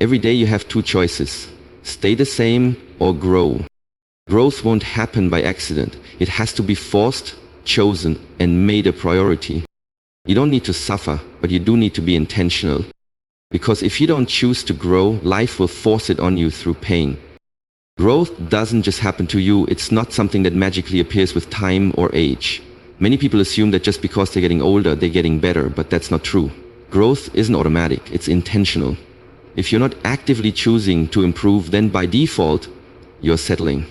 Every day you have two choices: stay the same or grow. Growth won't happen by accident. It has to be forced, chosen, and made a priority. You don't need to suffer, but you do need to be intentional. Because if you don't choose to grow, life will force it on you through pain. Growth doesn't just happen to you. It's not something that magically appears with time or age. Many people assume that just because they're getting older, they're getting better, but that's not true. Growth isn't automatic, it's intentional. If you're not actively choosing to improve, then by default, you're settling.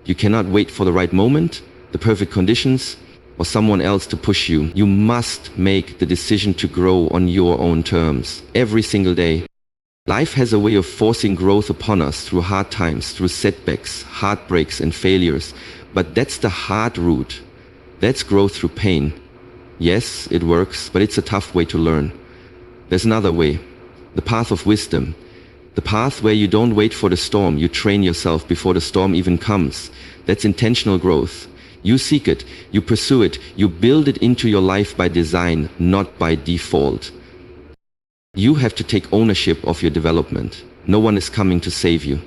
You cannot wait for the right moment, the perfect conditions, or someone else to push you. You must make the decision to grow on your own terms, every single day. Life has a way of forcing growth upon us through hard times, through setbacks, heartbreaks, and failures. But that's the hard route. That's growth through pain. Yes, it works, but it's a tough way to learn. There's another way, the path of wisdom. The path where you don't wait for the storm, you train yourself before the storm even comes. That's intentional growth. You seek it, you pursue it, you build it into your life by design, not by default. You have to take ownership of your development. No one is coming to save you.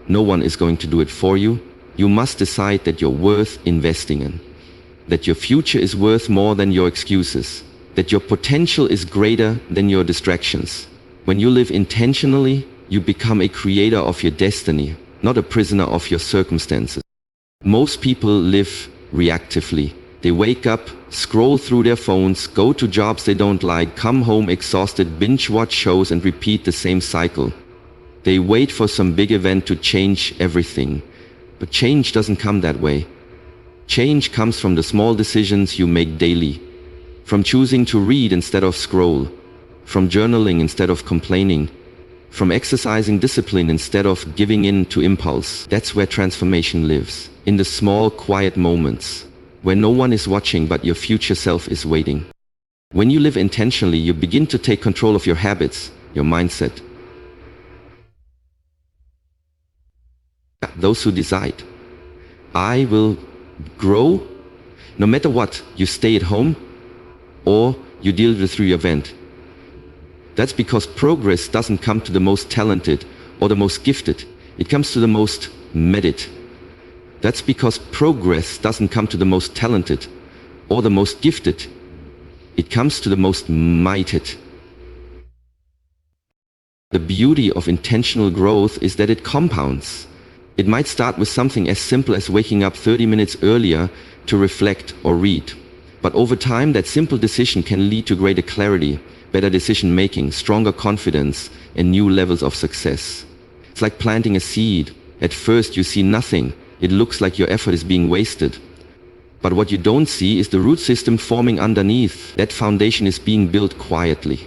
No one is going to do it for you. You must decide that you're worth investing in. That your future is worth more than your excuses. That your potential is greater than your distractions. When you live intentionally, you become a creator of your destiny, not a prisoner of your circumstances. Most people live reactively. They wake up, scroll through their phones, go to jobs they don't like, come home exhausted, binge watch shows and repeat the same cycle. They wait for some big event to change everything. But change doesn't come that way. Change comes from the small decisions you make daily. From choosing to read instead of scroll. From journaling instead of complaining. From exercising discipline instead of giving in to impulse. That's where transformation lives. In the small, quiet moments. Where no one is watching but your future self is waiting. When you live intentionally, you begin to take control of your habits, your mindset. Those who decide, I will grow, no matter what, you stay at home or you deal with it through your event. That's because progress doesn't come to the most talented or the most gifted. It comes to the most medit. That's because progress doesn't come to the most talented or the most gifted. It comes to the most mighted. The beauty of intentional growth is that it compounds. It might start with something as simple as waking up 30 minutes earlier to reflect or read. But over time, that simple decision can lead to greater clarity, better decision making, stronger confidence, and new levels of success. It's like planting a seed. At first you see nothing. It looks like your effort is being wasted. But what you don't see is the root system forming underneath. That foundation is being built quietly.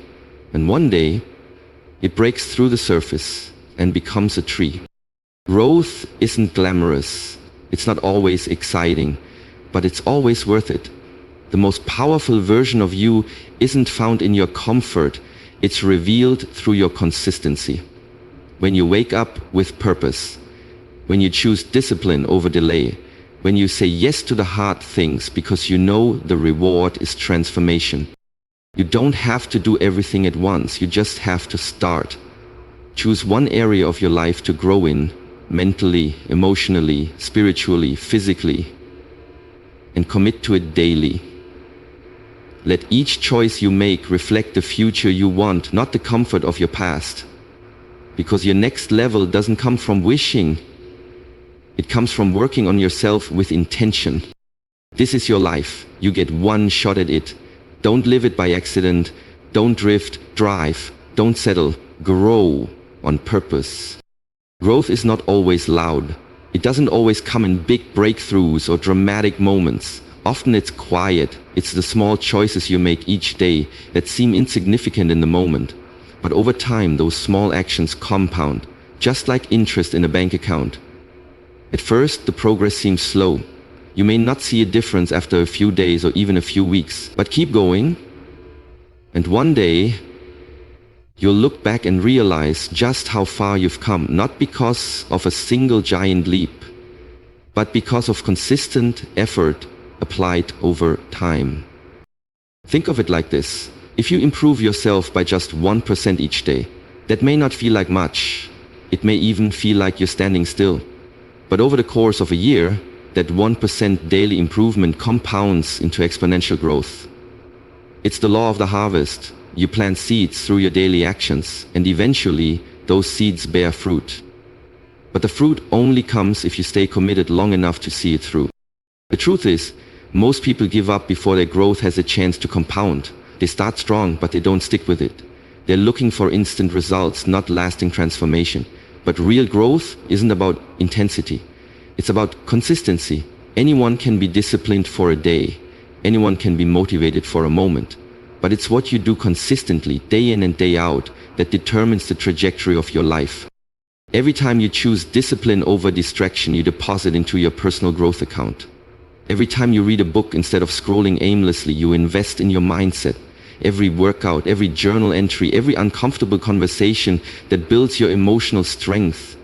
And one day, it breaks through the surface and becomes a tree. Growth isn't glamorous. It's not always exciting, but it's always worth it. The most powerful version of you isn't found in your comfort. It's revealed through your consistency. When you wake up with purpose, when you choose discipline over delay, when you say yes to the hard things because you know the reward is transformation. You don't have to do everything at once, you just have to start. Choose one area of your life to grow in, mentally, emotionally, spiritually, physically, and commit to it daily. Let each choice you make reflect the future you want, not the comfort of your past. Because your next level doesn't come from wishing. It comes from working on yourself with intention. This is your life. You get one shot at it. Don't live it by accident. Don't drift, drive. Don't settle. Grow on purpose. Growth is not always loud. It doesn't always come in big breakthroughs or dramatic moments. Often it's quiet. It's the small choices you make each day that seem insignificant in the moment. But over time, those small actions compound, just like interest in a bank account. At first, the progress seems slow. You may not see a difference after a few days or even a few weeks, but keep going. And one day, you'll look back and realize just how far you've come, not because of a single giant leap, but because of consistent effort applied over time. Think of it like this. If you improve yourself by just 1% each day, That may not feel like much. It may even feel like you're standing still. But over the course of a year, that 1% daily improvement compounds into exponential growth. It's the law of the harvest. You plant seeds through your daily actions, and eventually, those seeds bear fruit. But the fruit only comes if you stay committed long enough to see it through. The truth is, most people give up before their growth has a chance to compound. They start strong, but they don't stick with it. They're looking for instant results, not lasting transformation. But real growth isn't about intensity. It's about consistency. Anyone can be disciplined for a day. Anyone can be motivated for a moment. But it's what you do consistently, day in and day out, that determines the trajectory of your life. Every time you choose discipline over distraction, you deposit into your personal growth account. Every time you read a book instead of scrolling aimlessly, you invest in your mindset. Every workout, every journal entry, every uncomfortable conversation that builds your emotional strength.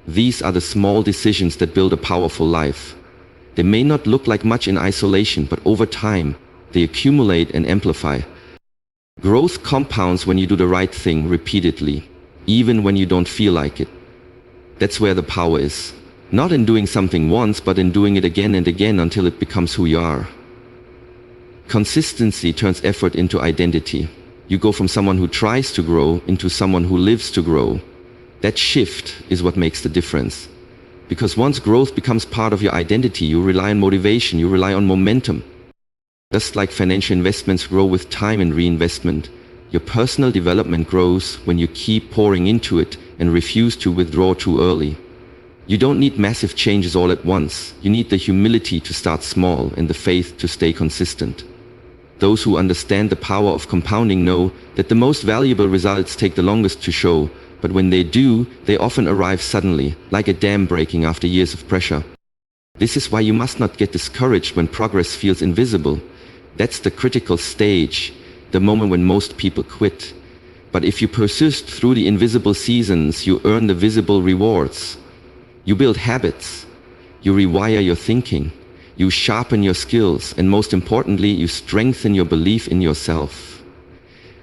These are the small decisions that build a powerful life. They may not look like much in isolation, but over time, they accumulate and amplify. Growth compounds when you do the right thing repeatedly, even when you don't feel like it. That's where the power is. Not in doing something once, but in doing it again and again until it becomes who you are. Consistency turns effort into identity. You go from someone who tries to grow into someone who lives to grow. That shift is what makes the difference. Because once growth becomes part of your identity, you rely on motivation, you rely on momentum. Just like financial investments grow with time and reinvestment, your personal development grows when you keep pouring into it and refuse to withdraw too early. You don't need massive changes all at once. You need the humility to start small and the faith to stay consistent. Those who understand the power of compounding know that the most valuable results take the longest to show, but when they do, they often arrive suddenly, like a dam breaking after years of pressure. This is why you must not get discouraged when progress feels invisible. That's the critical stage, the moment when most people quit. But if you persist through the invisible seasons, you earn the visible rewards. You build habits, you rewire your thinking, you sharpen your skills, and most importantly, you strengthen your belief in yourself.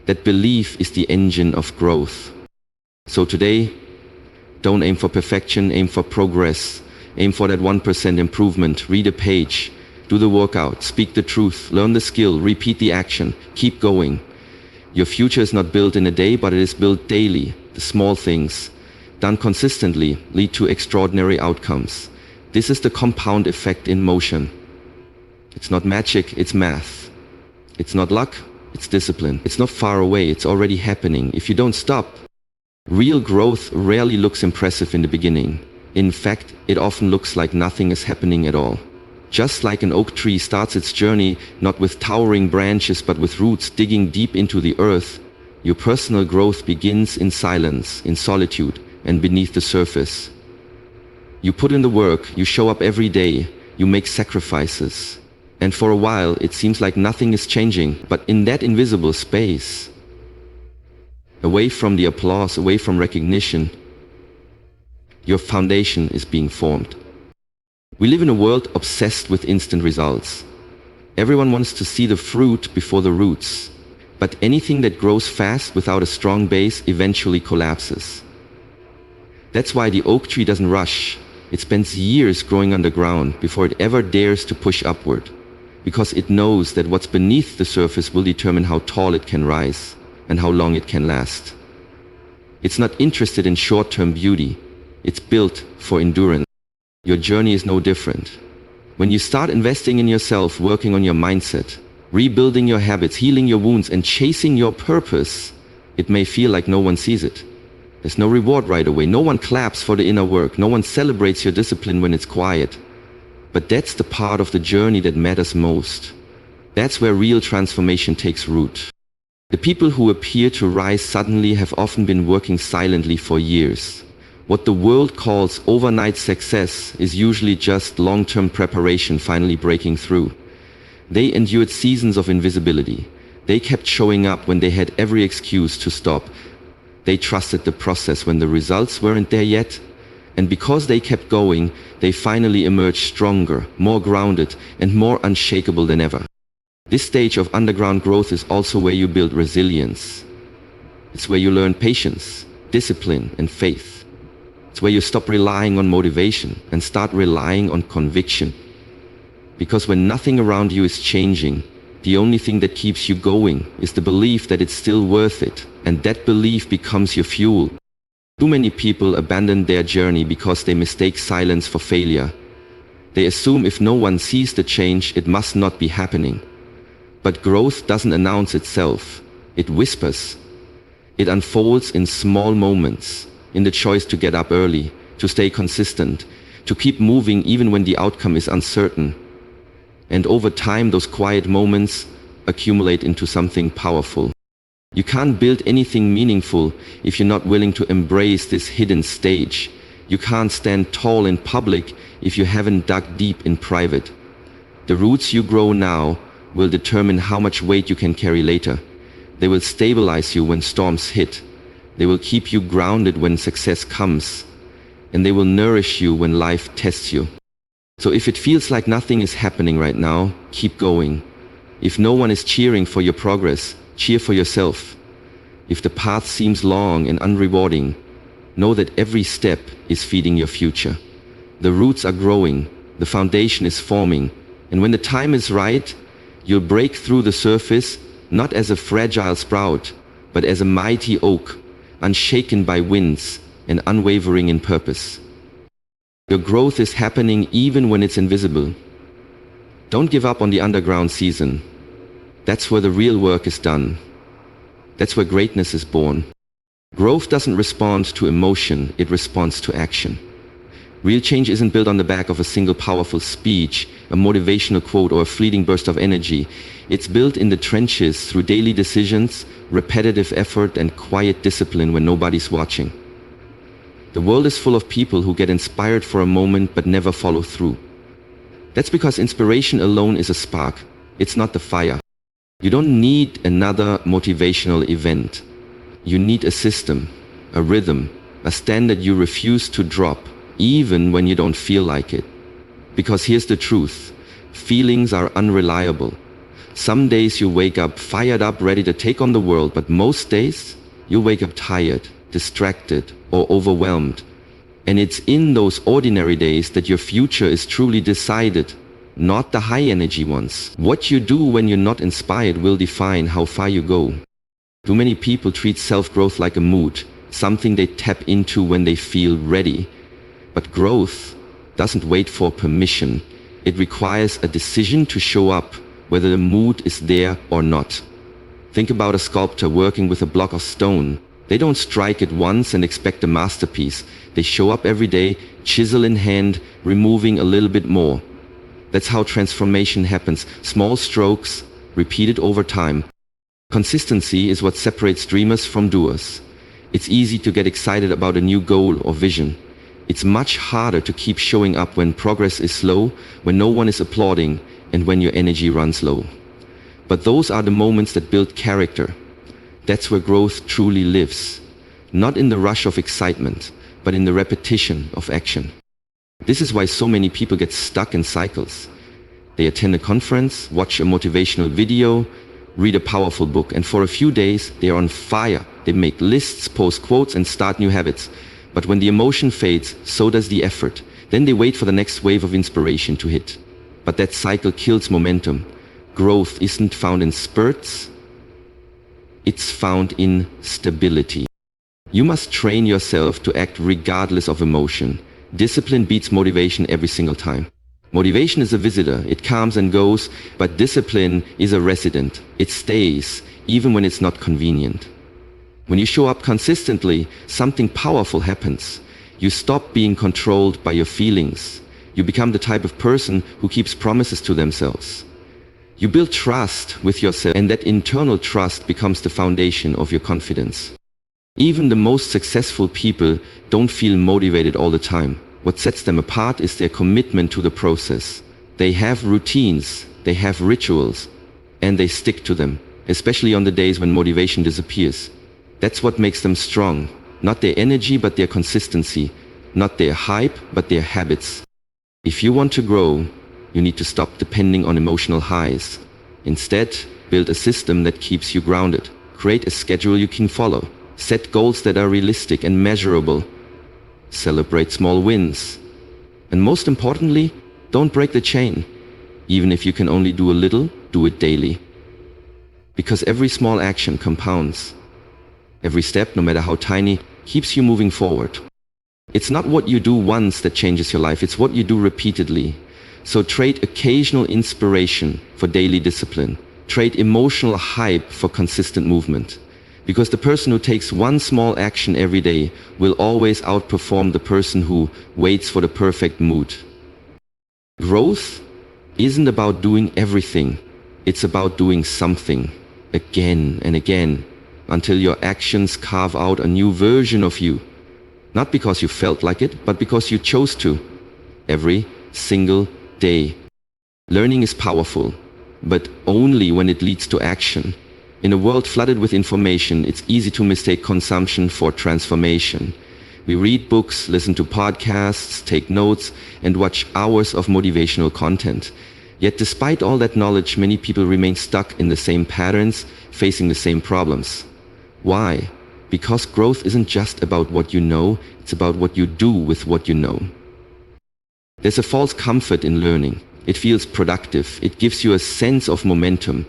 That belief is the engine of growth. So today, don't aim for perfection, aim for progress. Aim for that 1% improvement, read a page, do the workout, speak the truth, learn the skill, repeat the action, keep going. Your future is not built in a day, but it is built daily. The small things, done consistently, lead to extraordinary outcomes. This is the compound effect in motion. It's not magic, it's math. It's not luck, it's discipline. It's not far away, it's already happening. If you don't stop, real growth rarely looks impressive in the beginning. In fact, it often looks like nothing is happening at all. Just like an oak tree starts its journey not with towering branches but with roots digging deep into the earth, your personal growth begins in silence, in solitude, and beneath the surface. You put in the work, you show up every day, you make sacrifices. And for a while, it seems like nothing is changing, but in that invisible space, away from the applause, away from recognition, your foundation is being formed. We live in a world obsessed with instant results. Everyone wants to see the fruit before the roots, but anything that grows fast without a strong base eventually collapses. That's why the oak tree doesn't rush. It spends years growing underground before it ever dares to push upward, because it knows that what's beneath the surface will determine how tall it can rise and how long it can last. It's not interested in short-term beauty. It's built for endurance. Your journey is no different. When you start investing in yourself, working on your mindset, rebuilding your habits, healing your wounds, and chasing your purpose, it may feel like no one sees it. There's no reward right away. No one claps for the inner work. No one celebrates your discipline when it's quiet. But that's the part of the journey that matters most. That's where real transformation takes root. The people who appear to rise suddenly have often been working silently for years. What the world calls overnight success is usually just long-term preparation finally breaking through. They endured seasons of invisibility. They kept showing up when they had every excuse to stop. They trusted the process when the results weren't there yet. And because they kept going, they finally emerged stronger, more grounded, and more unshakable than ever. This stage of underground growth is also where you build resilience. It's where you learn patience, discipline, and faith. It's where you stop relying on motivation and start relying on conviction. Because when nothing around you is changing, the only thing that keeps you going is the belief that it's still worth it, and that belief becomes your fuel. Too many people abandon their journey because they mistake silence for failure. They assume if no one sees the change, it must not be happening. But growth doesn't announce itself. It whispers. It unfolds in small moments, in the choice to get up early, to stay consistent, to keep moving even when the outcome is uncertain. And over time, those quiet moments accumulate into something powerful. You can't build anything meaningful if you're not willing to embrace this hidden stage. You can't stand tall in public if you haven't dug deep in private. The roots you grow now will determine how much weight you can carry later. They will stabilize you when storms hit. They will keep you grounded when success comes. And they will nourish you when life tests you. So if it feels like nothing is happening right now, keep going. If no one is cheering for your progress, cheer for yourself. If the path seems long and unrewarding, know that every step is feeding your future. The roots are growing, the foundation is forming, and when the time is right, you'll break through the surface not as a fragile sprout, but as a mighty oak, unshaken by winds and unwavering in purpose. Your growth is happening even when it's invisible. Don't give up on the underground season. That's where the real work is done. That's where greatness is born. Growth doesn't respond to emotion, it responds to action. Real change isn't built on the back of a single powerful speech, a motivational quote, or a fleeting burst of energy. It's built in the trenches through daily decisions, repetitive effort, and quiet discipline when nobody's watching. The world is full of people who get inspired for a moment but never follow through. That's because inspiration alone is a spark. It's not the fire. You don't need another motivational event. You need a system, a rhythm, a standard you refuse to drop, even when you don't feel like it. Because here's the truth. Feelings are unreliable. Some days you wake up fired up, ready to take on the world, but most days you wake up tired, distracted, or overwhelmed. And it's in those ordinary days that your future is truly decided, not the high-energy ones. What you do when you're not inspired will define how far you go. Too many people treat self-growth like a mood, something they tap into when they feel ready. But growth doesn't wait for permission. It requires a decision to show up, whether the mood is there or not. Think about a sculptor working with a block of stone. They don't strike it once and expect a masterpiece. They show up every day, chisel in hand, removing a little bit more. That's how transformation happens. Small strokes, repeated over time. Consistency is what separates dreamers from doers. It's easy to get excited about a new goal or vision. It's much harder to keep showing up when progress is slow, when no one is applauding, and when your energy runs low. But those are the moments that build character. That's where growth truly lives. Not in the rush of excitement, but in the repetition of action. This is why so many people get stuck in cycles. They attend a conference, watch a motivational video, read a powerful book, and for a few days they are on fire. They make lists, post quotes, and start new habits. But when the emotion fades, so does the effort. Then they wait for the next wave of inspiration to hit. But that cycle kills momentum. Growth isn't found in spurts, it's found in stability. You must train yourself to act regardless of emotion. Discipline beats motivation every single time. Motivation is a visitor, it comes and goes, but discipline is a resident. It stays, even when it's not convenient. When you show up consistently, something powerful happens. You stop being controlled by your feelings. You become the type of person who keeps promises to themselves. You build trust with yourself, and that internal trust becomes the foundation of your confidence. Even the most successful people don't feel motivated all the time. What sets them apart is their commitment to the process. They have routines, they have rituals, and they stick to them, especially on the days when motivation disappears. That's what makes them strong. Not their energy, but their consistency. Not their hype, but their habits. If you want to grow, you need to stop depending on emotional highs. Instead, build a system that keeps you grounded. Create a schedule you can follow. Set goals that are realistic and measurable. Celebrate small wins. And most importantly, don't break the chain. Even if you can only do a little, do it daily. Because every small action compounds. Every step, no matter how tiny, keeps you moving forward. It's not what you do once that changes your life, it's what you do repeatedly. So trade occasional inspiration for daily discipline. Trade emotional hype for consistent movement. Because the person who takes one small action every day will always outperform the person who waits for the perfect mood. Growth isn't about doing everything. It's about doing something again and again until your actions carve out a new version of you. Not because you felt like it, but because you chose to. Every single day. Learning is powerful, but only when it leads to action. In a world flooded with information, it's easy to mistake consumption for transformation. We read books, listen to podcasts, take notes, and watch hours of motivational content. Yet despite all that knowledge, many people remain stuck in the same patterns, facing the same problems. Why? Because growth isn't just about what you know, it's about what you do with what you know. There's a false comfort in learning. It feels productive. It gives you a sense of momentum.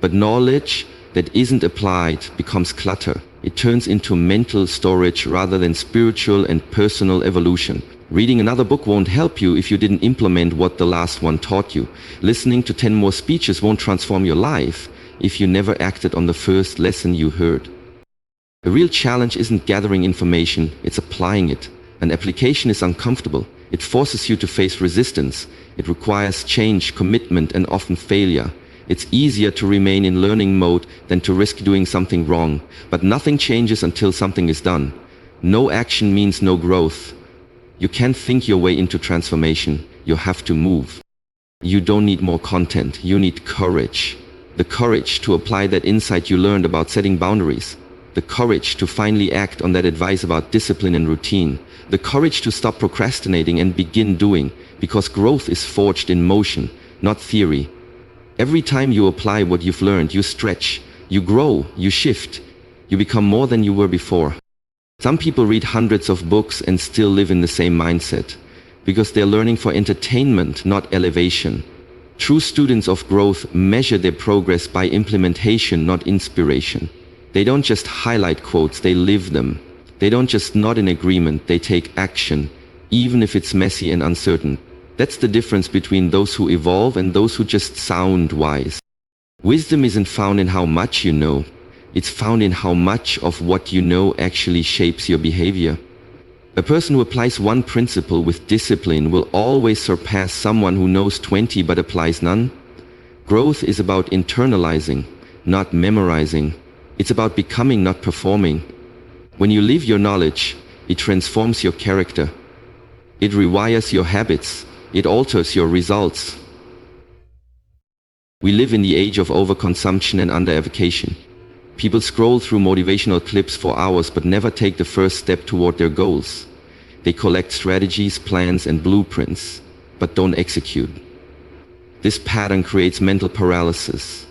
But knowledge that isn't applied becomes clutter. It turns into mental storage rather than spiritual and personal evolution. Reading another book won't help you if you didn't implement what the last one taught you. Listening to 10 more speeches won't transform your life if you never acted on the first lesson you heard. The real challenge isn't gathering information, it's applying it. An application is uncomfortable. It forces you to face resistance. It requires change, commitment, and often failure. It's easier to remain in learning mode than to risk doing something wrong. But nothing changes until something is done. No action means no growth. You can't think your way into transformation. You have to move. You don't need more content. You need courage. The courage to apply that insight you learned about setting boundaries. The courage to finally act on that advice about discipline and routine. The courage to stop procrastinating and begin doing, because growth is forged in motion, not theory. Every time you apply what you've learned, you stretch, you grow, you shift, you become more than you were before. Some people read hundreds of books and still live in the same mindset, because they're learning for entertainment, not elevation. True students of growth measure their progress by implementation, not inspiration. They don't just highlight quotes, they live them. They don't just nod in agreement, they take action, even if it's messy and uncertain. That's the difference between those who evolve and those who just sound wise. Wisdom isn't found in how much you know. It's found in how much of what you know actually shapes your behavior. A person who applies one principle with discipline will always surpass someone who knows 20 but applies none. Growth is about internalizing, not memorizing. It's about becoming, not performing. When you live your knowledge, it transforms your character. It rewires your habits. It alters your results. We live in the age of overconsumption and under-avocation. People scroll through motivational clips for hours but never take the first step toward their goals. They collect strategies, plans, and blueprints, but don't execute. This pattern creates mental paralysis.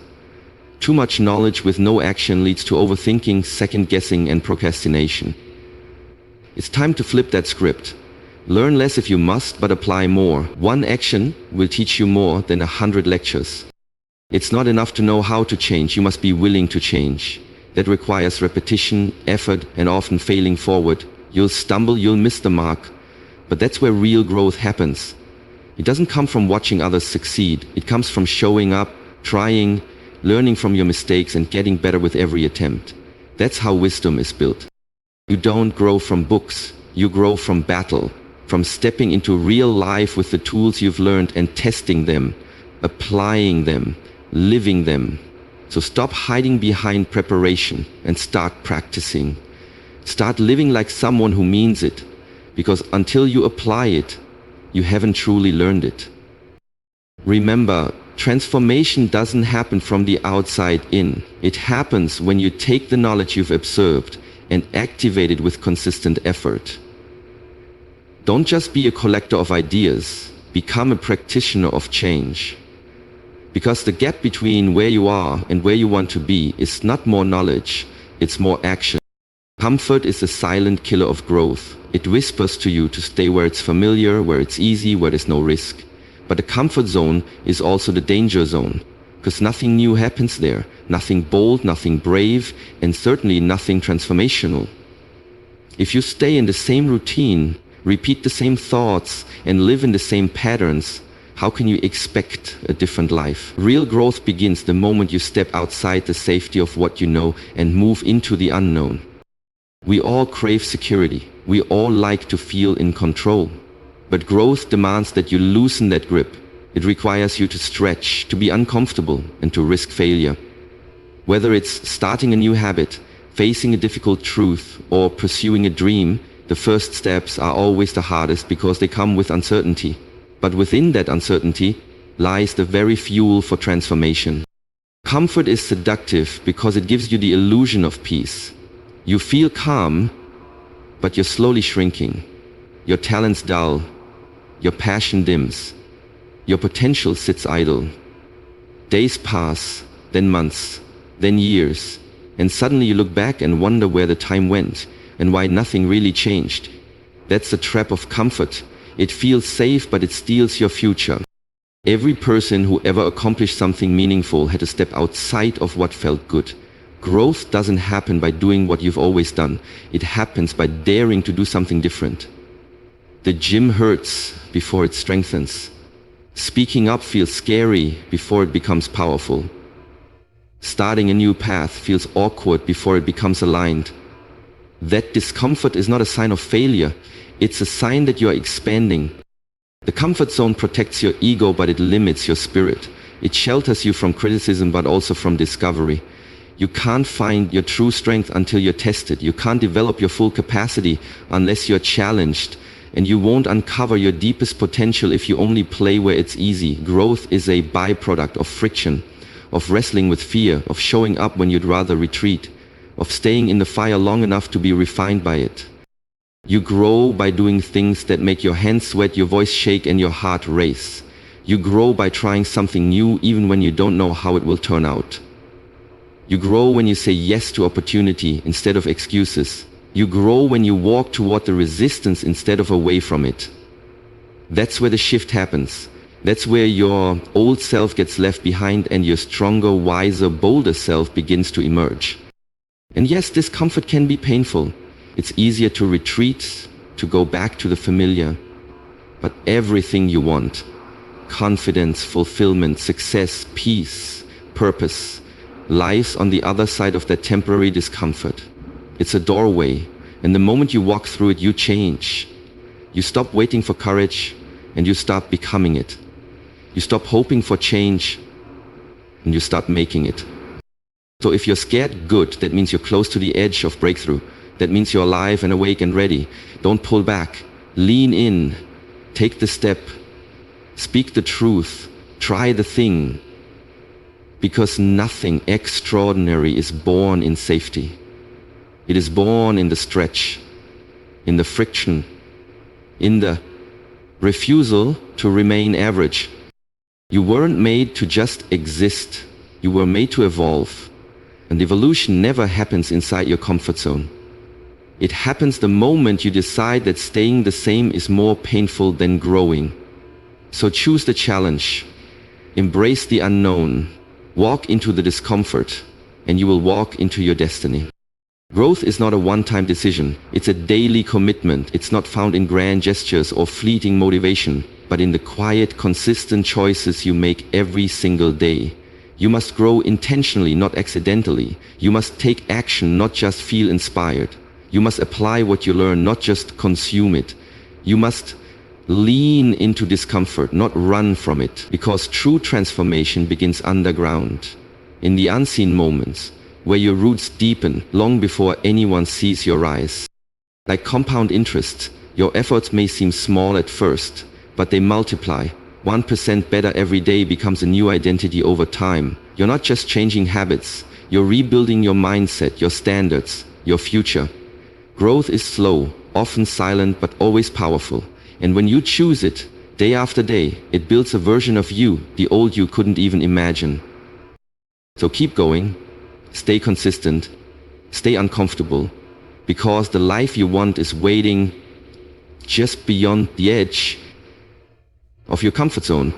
Too much knowledge with no action leads to overthinking, second-guessing, and procrastination. It's time to flip that script. Learn less if you must, but apply more. One action will teach you more than 100 lectures. It's not enough to know how to change, you must be willing to change. That requires repetition, effort, and often failing forward. You'll stumble, you'll miss the mark. But that's where real growth happens. It doesn't come from watching others succeed. It comes from showing up, trying, learning from your mistakes, and getting better with every attempt. That's how wisdom is built. You don't grow from books. You grow from battle, from stepping into real life with the tools you've learned and testing them, applying them, living them. So stop hiding behind preparation and start practicing. Start living like someone who means it, because until you apply it, you haven't truly learned it. Remember, transformation doesn't happen from the outside in. It happens when you take the knowledge you've observed and activate it with consistent effort. Don't just be a collector of ideas, become a practitioner of change. Because the gap between where you are and where you want to be is not more knowledge, it's more action. Comfort is the silent killer of growth. It whispers to you to stay where it's familiar, where it's easy, where there's no risk. But the comfort zone is also the danger zone, because nothing new happens there, nothing bold, nothing brave, and certainly nothing transformational. If you stay in the same routine, repeat the same thoughts, and live in the same patterns, how can you expect a different life? Real growth begins the moment you step outside the safety of what you know and move into the unknown. We all crave security. We all like to feel in control. But growth demands that you loosen that grip. It requires you to stretch, to be uncomfortable, and to risk failure. Whether it's starting a new habit, facing a difficult truth, or pursuing a dream, the first steps are always the hardest because they come with uncertainty. But within that uncertainty lies the very fuel for transformation. Comfort is seductive because it gives you the illusion of peace. You feel calm, but you're slowly shrinking. Your talents dull. Your passion dims. Your potential sits idle. Days pass, then months, then years, and suddenly you look back and wonder where the time went and why nothing really changed. That's the trap of comfort. It feels safe, but it steals your future. Every person who ever accomplished something meaningful had to step outside of what felt good. Growth doesn't happen by doing what you've always done. It happens by daring to do something different. The gym hurts before it strengthens. Speaking up feels scary before it becomes powerful. Starting a new path feels awkward before it becomes aligned. That discomfort is not a sign of failure. It's a sign that you are expanding. The comfort zone protects your ego, but it limits your spirit. It shelters you from criticism, but also from discovery. You can't find your true strength until you're tested. You can't develop your full capacity unless you're challenged. And you won't uncover your deepest potential if you only play where it's easy. Growth is a byproduct of friction, of wrestling with fear, of showing up when you'd rather retreat, of staying in the fire long enough to be refined by it. You grow by doing things that make your hands sweat, your voice shake, and your heart race. You grow by trying something new even when you don't know how it will turn out. You grow when you say yes to opportunity instead of excuses. You grow when you walk toward the resistance instead of away from it. That's where the shift happens. That's where your old self gets left behind and your stronger, wiser, bolder self begins to emerge. And yes, discomfort can be painful. It's easier to retreat, to go back to the familiar. But everything you want, confidence, fulfillment, success, peace, purpose, lies on the other side of that temporary discomfort. It's a doorway, and the moment you walk through it, you change. You stop waiting for courage, and you start becoming it. You stop hoping for change, and you start making it. So if you're scared, good. That means you're close to the edge of breakthrough. That means you're alive and awake and ready. Don't pull back. Lean in. Take the step. Speak the truth. Try the thing. Because nothing extraordinary is born in safety. It is born in the stretch, in the friction, in the refusal to remain average. You weren't made to just exist. You were made to evolve. And evolution never happens inside your comfort zone. It happens the moment you decide that staying the same is more painful than growing. So choose the challenge. Embrace the unknown. Walk into the discomfort, and you will walk into your destiny. Growth is not a one-time decision. It's a daily commitment. It's not found in grand gestures or fleeting motivation, but in the quiet, consistent choices you make every single day. You must grow intentionally, not accidentally. You must take action, not just feel inspired. You must apply what you learn, not just consume it. You must lean into discomfort, not run from it, because true transformation begins underground, in the unseen moments, where your roots deepen long before anyone sees your rise. Like compound interest, your efforts may seem small at first, but they multiply. 1% better every day becomes a new identity over time. You're not just changing habits, you're rebuilding your mindset, your standards, your future. Growth is slow, often silent, but always powerful. And when you choose it, day after day, it builds a version of you, the old you couldn't even imagine. So keep going, stay consistent, stay uncomfortable, because the life you want is waiting just beyond the edge of your comfort zone.